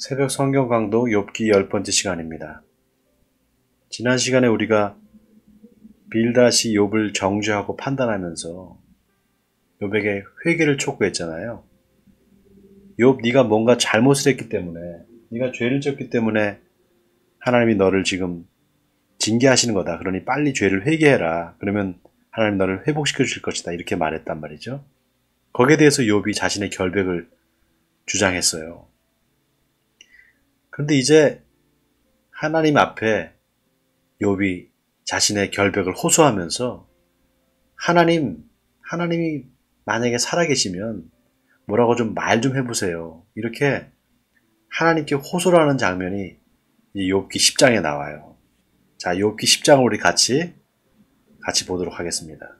새벽 성경 강도 욥기 10번째 시간입니다. 지난 시간에 우리가 빌닷이 욥을 정죄하고 판단하면서 욥에게 회개를 촉구했잖아요. 욥, 네가 뭔가 잘못을 했기 때문에, 네가 죄를 졌기 때문에 하나님이 너를 지금 징계하시는 거다. 그러니 빨리 죄를 회개해라. 그러면 하나님 너를 회복시켜 주실 것이다. 이렇게 말했단 말이죠. 거기에 대해서 욥이 자신의 결백을 주장했어요. 그런데 이제 하나님 앞에 욥이 자신의 결백을 호소하면서 하나님이 만약에 살아계시면 뭐라고 좀 말 좀 해보세요. 이렇게 하나님께 호소를 하는 장면이 이 욥기 10장에 나와요. 자, 욥기 10장을 우리 같이 보도록 하겠습니다.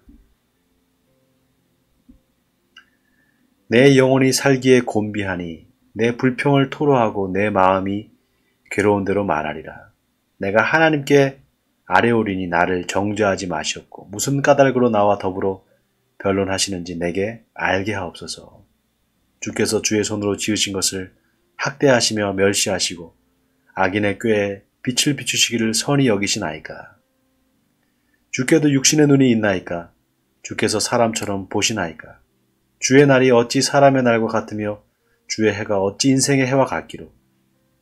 내 영혼이 살기에 곤비하니 내 불평을 토로하고 내 마음이 괴로운 대로 말하리라. 내가 하나님께 아뢰오리니 나를 정죄하지 마시옵고 무슨 까닭으로 나와 더불어 변론하시는지 내게 알게 하옵소서. 주께서 주의 손으로 지으신 것을 학대하시며 멸시하시고 악인의 꾀에 빛을 비추시기를 선히 여기시나이까. 주께도 육신의 눈이 있나이까. 주께서 사람처럼 보시나이까. 주의 날이 어찌 사람의 날과 같으며 주의 해가 어찌 인생의 해와 같기로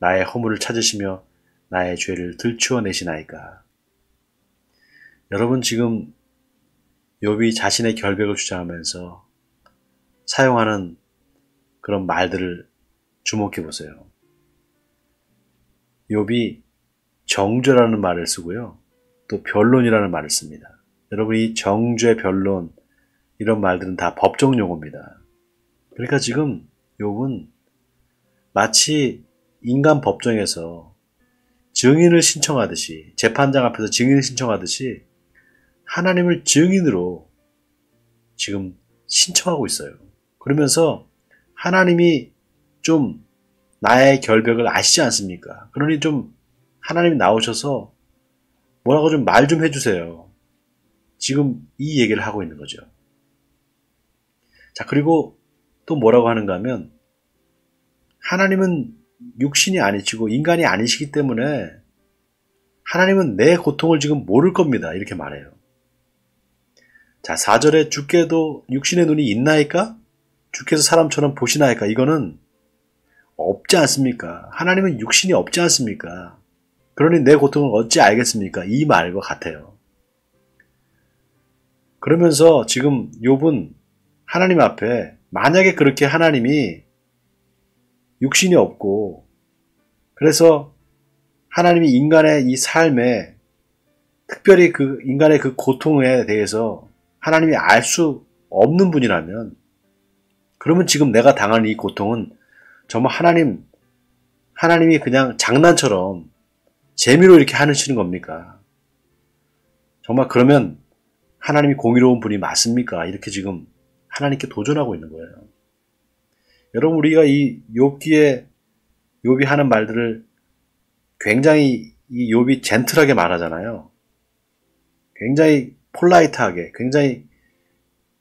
나의 허물을 찾으시며 나의 죄를 들추어내시나이까. 여러분, 지금 욥이 자신의 결백을 주장하면서 사용하는 그런 말들을 주목해 보세요. 욥이 정죄라는 말을 쓰고요. 또 변론이라는 말을 씁니다. 여러분, 이 정죄, 변론 이런 말들은 다 법정 용어입니다. 그러니까 지금 욥은 마치 인간 법정에서 증인을 신청하듯이, 재판장 앞에서 증인을 신청하듯이 하나님을 증인으로 지금 신청하고 있어요. 그러면서 하나님이 좀 나의 결백을 아시지 않습니까? 그러니 좀 하나님이 나오셔서 뭐라고 좀 말 좀 해주세요. 지금 이 얘기를 하고 있는 거죠. 자, 그리고 또 뭐라고 하는가 하면 하나님은 육신이 아니시고 인간이 아니시기 때문에 하나님은 내 고통을 지금 모를 겁니다. 이렇게 말해요. 자, 4절에 주께도 육신의 눈이 있나이까? 주께서 사람처럼 보시나이까? 이거는 없지 않습니까? 하나님은 육신이 없지 않습니까? 그러니 내 고통을 어찌 알겠습니까? 이 말과 같아요. 그러면서 지금 욥은 하나님 앞에 만약에 그렇게 하나님이 육신이 없고 그래서 하나님이 인간의 이 삶에 특별히 그 인간의 그 고통에 대해서 하나님이 알 수 없는 분이라면 그러면 지금 내가 당하는 이 고통은 정말 하나님이 그냥 장난처럼 재미로 이렇게 하시는 겁니까? 정말 그러면 하나님이 공의로운 분이 맞습니까? 이렇게 지금 하나님께 도전하고 있는 거예요. 여러분, 우리가 이 욥이 하는 말들을 굉장히 이 욥이 젠틀하게 말하잖아요. 굉장히 폴라이트하게, 굉장히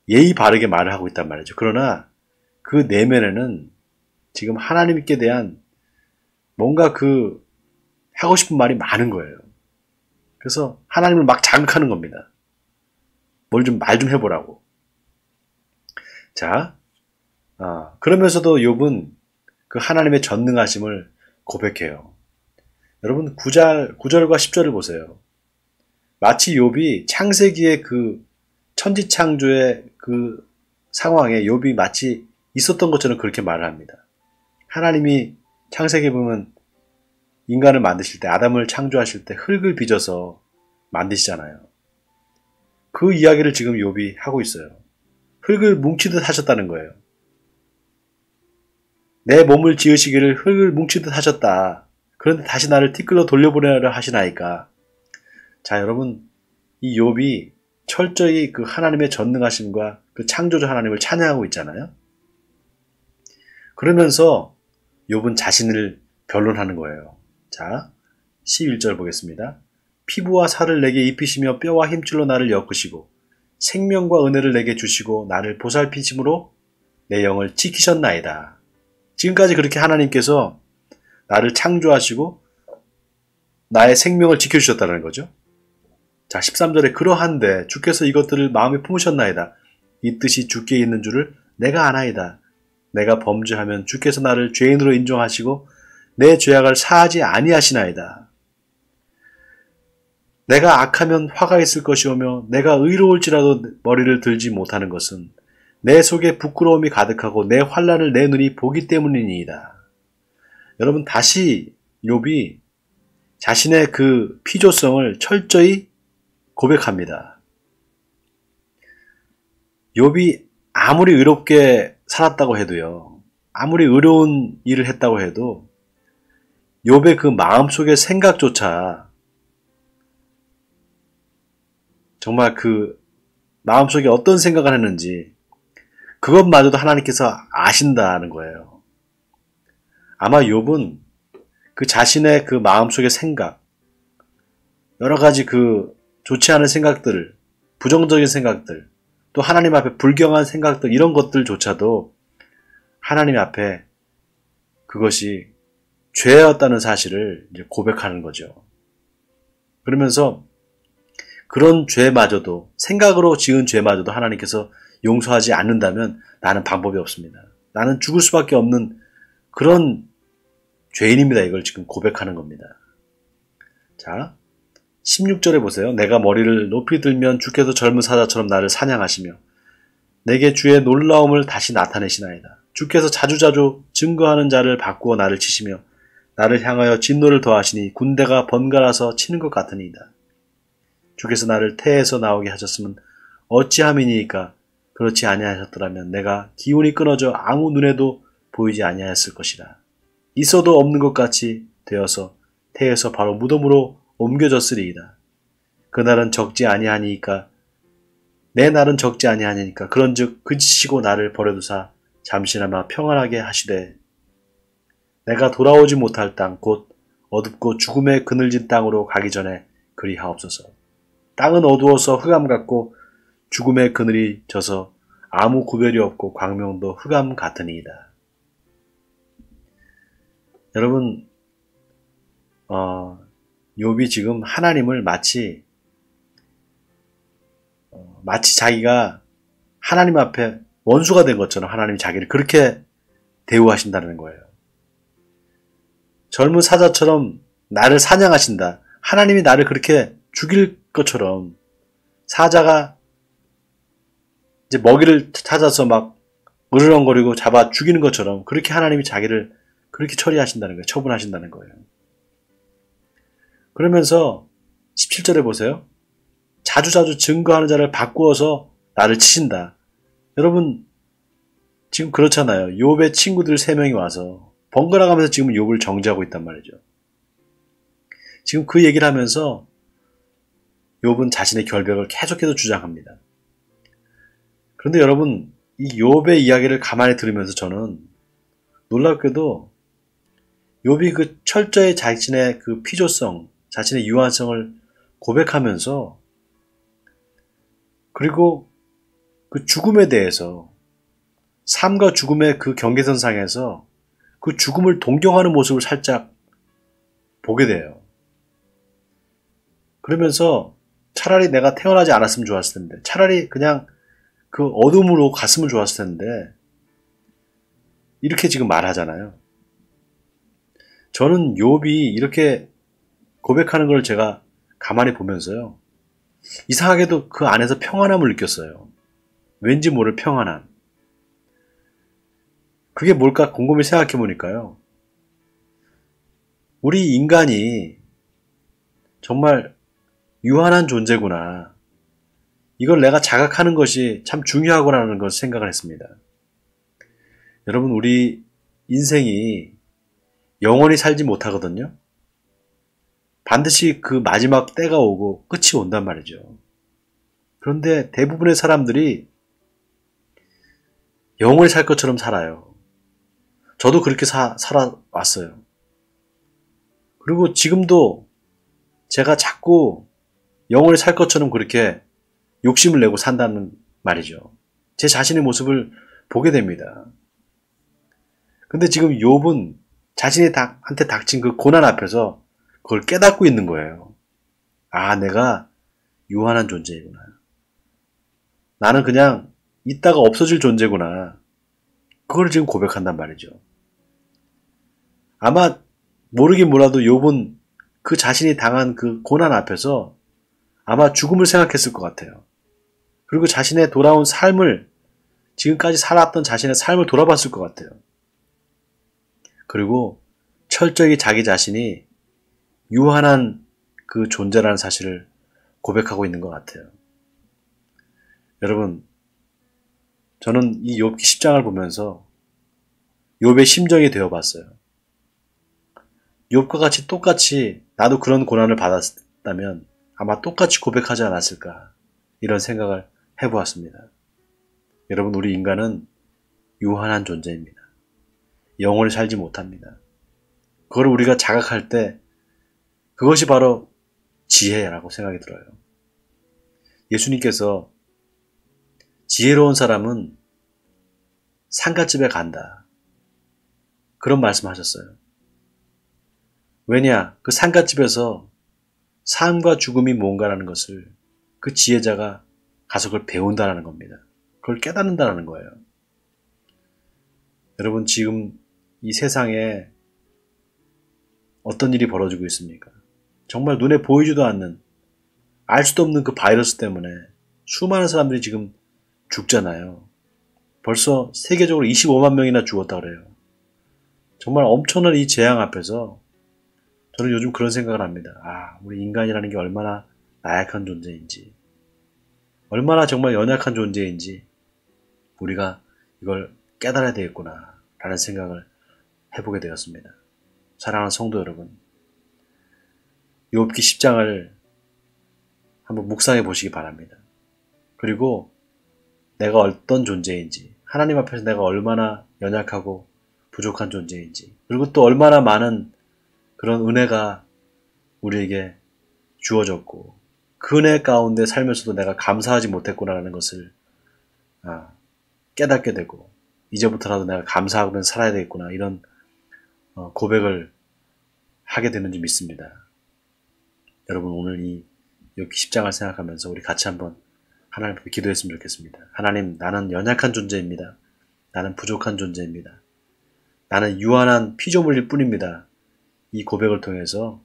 예의 바르게 말을 하고 있단 말이죠. 그러나 그 내면에는 지금 하나님께 대한 뭔가 하고 싶은 말이 많은 거예요. 그래서 하나님을 막 자극하는 겁니다. 말 좀 해보라고. 자, 그러면서도 욥은 그 하나님의 전능하심을 고백해요. 여러분, 9절과 10절을 보세요. 마치 욥이 창세기의 그 천지창조의 그 상황에 욥이 마치 있었던 것처럼 그렇게 말을 합니다. 하나님이 창세기에 보면 인간을 만드실 때, 아담을 창조하실 때 흙을 빚어서 만드시잖아요. 그 이야기를 지금 욥이 하고 있어요. 흙을 뭉치듯 하셨다는 거예요. 내 몸을 지으시기를 흙을 뭉치듯 하셨다. 그런데 다시 나를 티끌로 돌려보내려 하시나이까. 자, 여러분, 이 욥이 철저히 그 하나님의 전능하심과 그 창조주 하나님을 찬양하고 있잖아요. 그러면서 욥은 자신을 변론하는 거예요. 자, 11절 보겠습니다. 피부와 살을 내게 입히시며 뼈와 힘줄로 나를 엮으시고 생명과 은혜를 내게 주시고 나를 보살피심으로 내 영을 지키셨나이다. 지금까지 그렇게 하나님께서 나를 창조하시고 나의 생명을 지켜주셨다는 거죠. 자, 13절에 그러한데 주께서 이것들을 마음에 품으셨나이다. 이 뜻이 주께 있는 줄을 내가 아나이다. 내가 범죄하면 주께서 나를 죄인으로 인정하시고 내 죄악을 사하지 아니하시나이다. 내가 악하면 화가 있을 것이오며 내가 의로울지라도 머리를 들지 못하는 것은 내 속에 부끄러움이 가득하고 내 환난을 내 눈이 보기 때문이니이다. 여러분, 다시 욥이 자신의 그 피조성을 철저히 고백합니다. 욥이 아무리 의롭게 살았다고 해도요, 아무리 의로운 일을 했다고 해도 욥의 그 마음속의 생각조차 정말 그 마음속에 어떤 생각을 했는지 그것마저도 하나님께서 아신다는 거예요. 아마 욥은 그 자신의 그 마음속의 생각, 여러 가지 그 좋지 않은 생각들, 부정적인 생각들, 또 하나님 앞에 불경한 생각들, 이런 것들조차도 하나님 앞에 그것이 죄였다는 사실을 이제 고백하는 거죠. 그러면서 그런 죄마저도, 생각으로 지은 죄마저도 하나님께서 용서하지 않는다면 나는 방법이 없습니다. 나는 죽을 수밖에 없는 그런 죄인입니다. 이걸 지금 고백하는 겁니다. 자, 16절에 보세요. 내가 머리를 높이 들면 주께서 젊은 사자처럼 나를 사냥하시며 내게 주의 놀라움을 다시 나타내시나이다. 주께서 자주자주 증거하는 자를 바꾸어 나를 치시며 나를 향하여 진노를 더하시니 군대가 번갈아서 치는 것 같으니이다. 주께서 나를 태에서 나오게 하셨으면 어찌함이니이까. 그렇지 아니하셨더라면 내가 기운이 끊어져 아무 눈에도 보이지 아니하였을 것이라. 있어도 없는 것 같이 되어서 태에서 바로 무덤으로 옮겨졌으리이다. 그날은 적지 아니하니까 내 날은 적지 아니하니까 그런즉 그치시고 나를 버려두사 잠시나마 평안하게 하시되 내가 돌아오지 못할 땅 곧 어둡고 죽음에 그늘진 땅으로 가기 전에 그리하옵소서. 땅은 어두워서 흑암 같고 죽음의 그늘이 져서 아무 구별이 없고 광명도 흑암 같으니이다. 여러분, 욥이 지금 하나님을 마치 자기가 하나님 앞에 원수가 된 것처럼 하나님이 자기를 그렇게 대우하신다는 거예요. 젊은 사자처럼 나를 사냥하신다. 하나님이 나를 그렇게 죽일 것처럼 사자가 이제 먹이를 찾아서 막 으르렁거리고 잡아 죽이는 것처럼 그렇게 하나님이 자기를 그렇게 처리하신다는 거예요. 처분하신다는 거예요. 그러면서 17절에 보세요. 자주자주 증거하는 자를 바꾸어서 나를 치신다. 여러분, 지금 그렇잖아요. 욥의 친구들 3명이 와서 번갈아 가면서 지금 욥을 정죄하고 있단 말이죠. 지금 그 얘기를 하면서 욥은 자신의 결백을 계속해서 주장합니다. 그런데 여러분, 이 욥의 이야기를 가만히 들으면서 저는 놀랍게도 욥이 그 철저히 자신의 그 피조성, 자신의 유한성을 고백하면서 그리고 그 죽음에 대해서 삶과 죽음의 그 경계선상에서 그 죽음을 동경하는 모습을 살짝 보게 돼요. 그러면서 차라리 내가 태어나지 않았으면 좋았을 텐데, 차라리 그냥 그 어둠으로 갔으면 좋았을 텐데, 이렇게 지금 말하잖아요. 저는 욥이 이렇게 고백하는 걸 제가 가만히 보면서요, 이상하게도 그 안에서 평안함을 느꼈어요. 왠지 모를 평안함. 그게 뭘까 곰곰이 생각해 보니까요, 우리 인간이 정말 유한한 존재구나, 이걸 내가 자각하는 것이 참 중요하구나라는 걸 생각을 했습니다. 여러분, 우리 인생이 영원히 살지 못하거든요. 반드시 그 마지막 때가 오고 끝이 온단 말이죠. 그런데 대부분의 사람들이 영원히 살 것처럼 살아요. 저도 그렇게 살아왔어요. 그리고 지금도 제가 자꾸 영원히 살 것처럼 그렇게 욕심을 내고 산다는 말이죠. 제 자신의 모습을 보게 됩니다. 근데 지금 욥은 자신이 한테 닥친 그 고난 앞에서 그걸 깨닫고 있는 거예요. 아, 내가 유한한 존재이구나. 나는 그냥 있다가 없어질 존재구나. 그걸 지금 고백한단 말이죠. 아마 모르긴 몰라도 욥은 그 자신이 당한 그 고난 앞에서 아마 죽음을 생각했을 것 같아요. 그리고 자신의 돌아온 삶을, 지금까지 살았던 자신의 삶을 돌아봤을 것 같아요. 그리고 철저히 자기 자신이 유한한 그 존재라는 사실을 고백하고 있는 것 같아요. 여러분, 저는 이 욥기 10장을 보면서 욥의 심정이 되어봤어요. 욥과 같이 똑같이 나도 그런 고난을 받았다면 아마 똑같이 고백하지 않았을까, 이런 생각을 해보았습니다. 여러분, 우리 인간은 유한한 존재입니다. 영원히 살지 못합니다. 그걸 우리가 자각할 때 그것이 바로 지혜라고 생각이 들어요. 예수님께서 지혜로운 사람은 상갓집에 간다, 그런 말씀하셨어요. 왜냐? 그 상갓집에서 삶과 죽음이 뭔가라는 것을 그 지혜자가 가서 그걸 배운다는 겁니다. 그걸 깨닫는다는 거예요. 여러분, 지금 이 세상에 어떤 일이 벌어지고 있습니까? 정말 눈에 보이지도 않는, 알 수도 없는 그 바이러스 때문에 수많은 사람들이 지금 죽잖아요. 벌써 세계적으로 25만 명이나 죽었다 그래요. 정말 엄청난 이 재앙 앞에서 저는 요즘 그런 생각을 합니다. 아, 우리 인간이라는 게 얼마나 나약한 존재인지, 얼마나 정말 연약한 존재인지 우리가 이걸 깨달아야 되겠구나 라는 생각을 해보게 되었습니다. 사랑하는 성도 여러분, 욥기 10장을 한번 묵상해 보시기 바랍니다. 그리고 내가 어떤 존재인지, 하나님 앞에서 내가 얼마나 연약하고 부족한 존재인지, 그리고 또 얼마나 많은 그런 은혜가 우리에게 주어졌고 그 은혜 가운데 살면서도 내가 감사하지 못했구나라는 것을 깨닫게 되고, 이제부터라도 내가 감사하고 살아야 되겠구나, 이런 고백을 하게 되는지 믿습니다. 여러분, 오늘 이 욥기 10장을 생각하면서 우리 같이 한번 하나님 앞에 기도했으면 좋겠습니다. 하나님, 나는 연약한 존재입니다. 나는 부족한 존재입니다. 나는 유한한 피조물일 뿐입니다. 이 고백을 통해서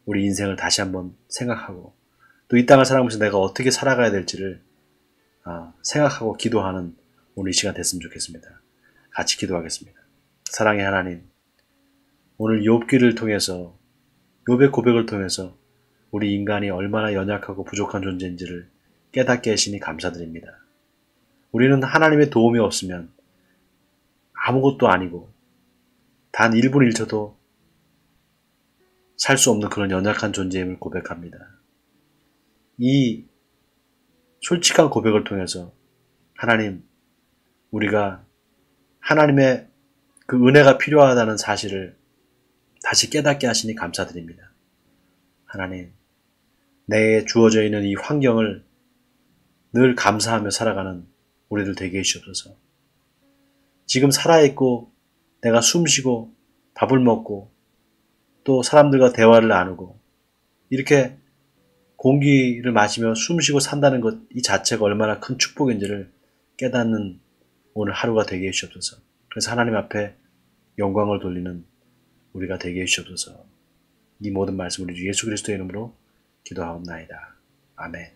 우리 인생을 다시 한번 생각하고 또 이 땅을 살아가면서 내가 어떻게 살아가야 될지를 생각하고 기도하는 오늘 이 시간 됐으면 좋겠습니다. 같이 기도하겠습니다. 사랑의 하나님, 오늘 욥기를 통해서, 욥의 고백을 통해서 우리 인간이 얼마나 연약하고 부족한 존재인지를 깨닫게 하시니 감사드립니다. 우리는 하나님의 도움이 없으면 아무것도 아니고 단 1분 1초도 살 수 없는 그런 연약한 존재임을 고백합니다. 이 솔직한 고백을 통해서 하나님, 우리가 하나님의 그 은혜가 필요하다는 사실을 다시 깨닫게 하시니 감사드립니다. 하나님, 내게 주어져 있는 이 환경을 늘 감사하며 살아가는 우리들 되게 해주옵소서. 지금 살아있고 내가 숨쉬고 밥을 먹고 또 사람들과 대화를 나누고 이렇게 공기를 마시며 숨쉬고 산다는 것, 이 자체가 얼마나 큰 축복인지를 깨닫는 오늘 하루가 되게 해주옵소서. 그래서 하나님 앞에 영광을 돌리는 우리가 되게 해주옵소서. 이 모든 말씀 우리 주 예수 그리스도의 이름으로 기도하옵나이다. 아멘.